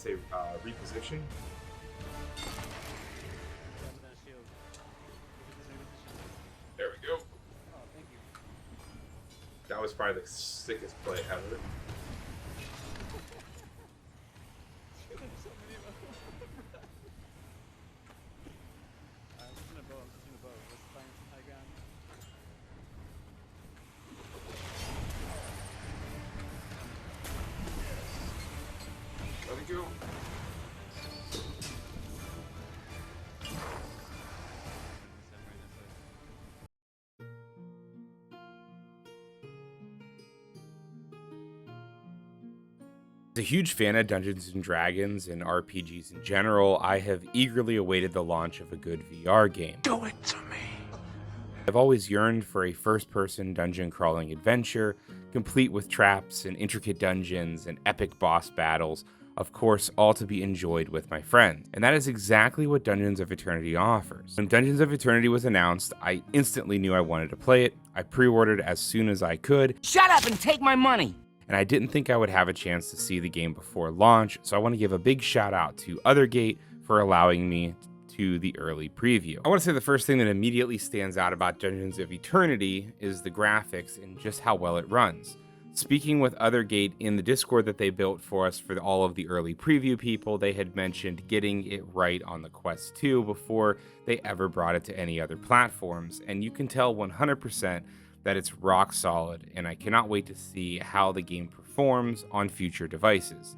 say reposition. There we go. Oh, thank you. That was probably the sickest play ever. So many of them. I'm switching a bow. Let's find some high ground. Let it go. As a huge fan of Dungeons and Dragons and RPGs in general, I have eagerly awaited the launch of a good VR game. Do it to me. I've always yearned for a first-person dungeon crawling adventure, complete with traps and intricate dungeons and epic boss battles, of course, all to be enjoyed with my friends. And that is exactly what Dungeons of Eternity offers. When Dungeons of Eternity was announced, I instantly knew I wanted to play it. I pre-ordered as soon as I could. Shut up and take my money. And I didn't think I would have a chance to see the game before launch, so I want to give a big shout out to Othergate for allowing me to the early preview. I want to say the first thing that immediately stands out about Dungeons of Eternity is the graphics and just how well it runs. Speaking with Othergate in the Discord that they built for us for all of the early preview people, they had mentioned getting it right on the Quest 2 before they ever brought it to any other platforms, and you can tell 100% that it's rock solid, and I cannot wait to see how the game performs on future devices.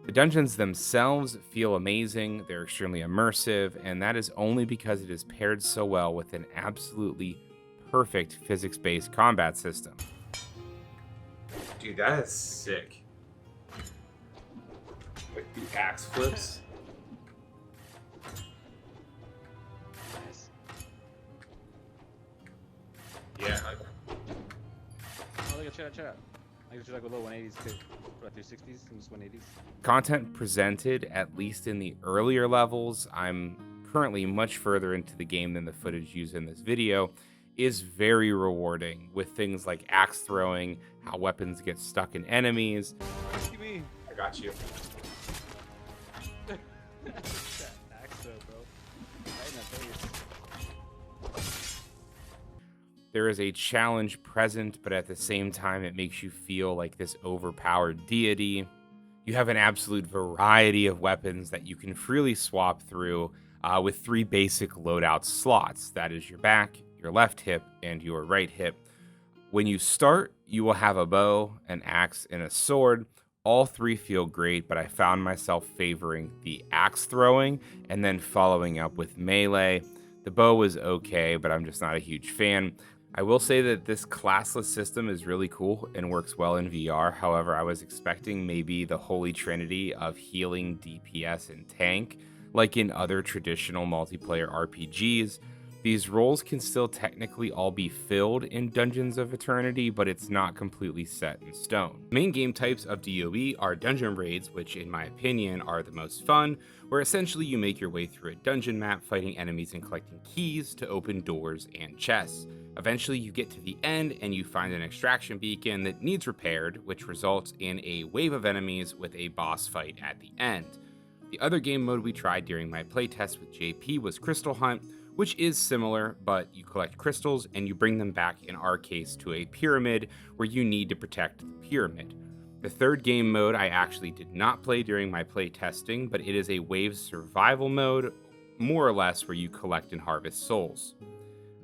The dungeons themselves feel amazing, they're extremely immersive, and that is only because it is paired so well with an absolutely perfect physics-based combat system. Dude, that is sick. Like the axe flips. Nice. Yeah, like, Oh, look at chat. I can do like with low 180s too. What, 360s and just 180s? content presented, at least in the earlier levels, I'm currently much further into the game than the footage used in this video, is very rewarding with things like axe throwing, how weapons get stuck in enemies. Rescue me. I got you. That axe though, bro. Right in the face. There is a challenge present, but at the same time, it makes you feel like this overpowered deity. You have an absolute variety of weapons that you can freely swap through with 3 basic loadout slots. That is your back, your left hip, and your right hip. When you start, you will have a bow, an axe, and a sword. All 3 feel great, but I found myself favoring the axe throwing and then following up with melee. The bow was okay, but I'm just not a huge fan. I will say that this classless system is really cool and works well in VR. However, I was expecting maybe the holy trinity of healing, DPS, and tank, like in other traditional multiplayer RPGs. These roles can still technically all be filled in Dungeons of Eternity, but it's not completely set in stone. Main game types of DoE are dungeon raids, which in my opinion are the most fun, where essentially you make your way through a dungeon map fighting enemies and collecting keys to open doors and chests. Eventually you get to the end and you find an extraction beacon that needs repaired, which results in a wave of enemies with a boss fight at the end. The other game mode we tried during my playtest with JP was Crystal Hunt, which is similar, but you collect crystals and you bring them back, in our case, to a pyramid where you need to protect the pyramid. The third game mode I actually did not play during my play testing, but it is a wave survival mode, more or less, where you collect and harvest souls.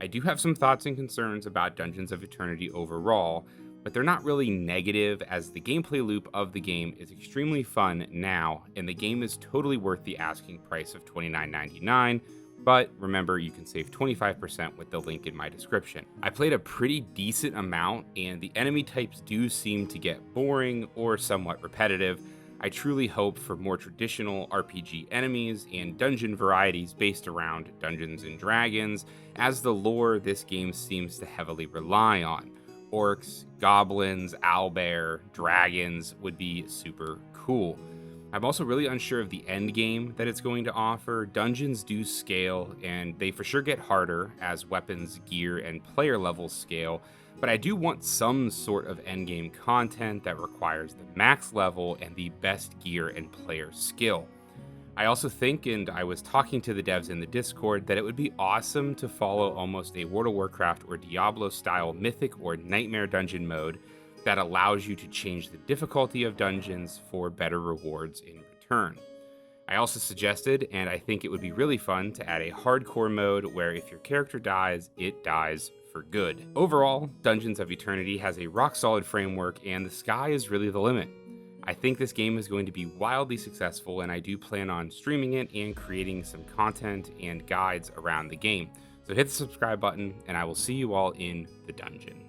I do have some thoughts and concerns about Dungeons of Eternity overall, but they're not really negative, as the gameplay loop of the game is extremely fun now, and the game is totally worth the asking price of $29.99. But remember, you can save 25% with the link in my description. I played a pretty decent amount, and the enemy types do seem to get boring or somewhat repetitive. I truly hope for more traditional RPG enemies and dungeon varieties based around Dungeons and Dragons, as the lore this game seems to heavily rely on. Orcs, goblins, owlbear, dragons would be super cool. I'm also really unsure of the end game that it's going to offer. Dungeons do scale, and they for sure get harder as weapons, gear, and player levels scale, but I do want some sort of endgame content that requires the max level and the best gear and player skill. I also think, and I was talking to the devs in the Discord, that it would be awesome to follow almost a World of Warcraft or Diablo style mythic or nightmare dungeon mode that allows you to change the difficulty of dungeons for better rewards in return. I also suggested, and I think it would be really fun, to add a hardcore mode where if your character dies, it dies for good. Overall, Dungeons of Eternity has a rock-solid framework, and the sky is really the limit. I think this game is going to be wildly successful, and I do plan on streaming it and creating some content and guides around the game. So hit the subscribe button, and I will see you all in the dungeon.